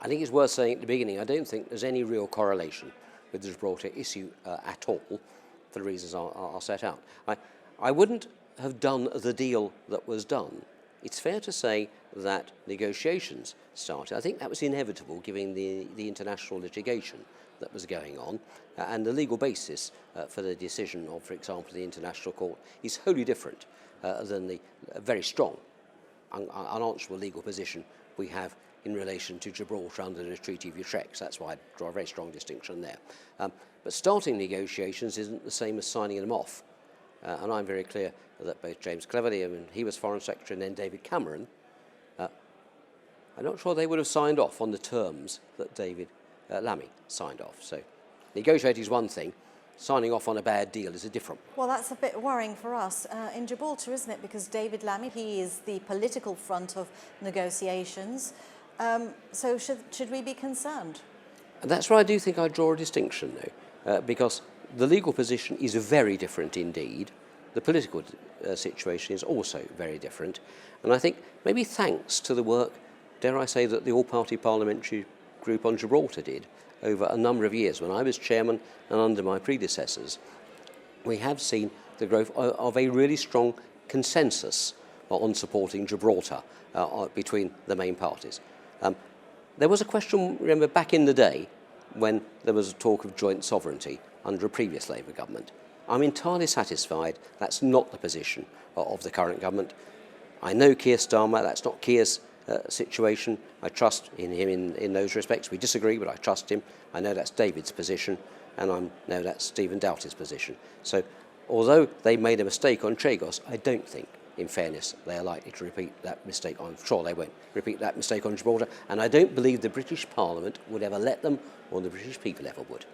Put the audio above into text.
I think it's worth saying at the beginning, I don't think there's any real correlation with the Gibraltar issue at all, for the reasons I'll set out. I wouldn't have done the deal that was done. It's fair to say that negotiations started. I think that was inevitable given the international litigation that was going on, and the legal basis for the decision of, for example, the International Court is wholly different than the very strong, unanswerable legal position we have in relation to Gibraltar under the Treaty of Utrecht. So that's why I draw a very strong distinction there. But starting negotiations isn't the same as signing them off. And I'm very clear that both James Cleverly, and he was Foreign Secretary, and then David Cameron, I'm not sure they would have signed off on the terms that David Lammy signed off. So negotiating is one thing, signing off on a bad deal is a different one. Well, that's a bit worrying for us in Gibraltar, isn't it? Because David Lammy, he is the political front of negotiations. So should we be concerned? And that's where I do think I draw a distinction, though, because the legal position is very different indeed. The political situation is also very different. And I think maybe thanks to the work, dare I say, that the All Party Parliamentary Group on Gibraltar did over a number of years, when I was chairman and under my predecessors, we have seen the growth of a really strong consensus on supporting Gibraltar between the main parties. There was a question, remember, back in the day when there was a talk of joint sovereignty under a previous Labour government. I'm entirely satisfied that's not the position of the current government. I know Keir Starmer, that's not Keir's situation. I trust in him in those respects. We disagree, but I trust him. I know that's David's position, and I know that's Stephen Doughty's position. So although they made a mistake on Chagos, I don't think, in fairness, they are likely to repeat that mistake. I'm sure they won't repeat that mistake on Gibraltar, and I don't believe the British Parliament would ever let them, or the British people ever would.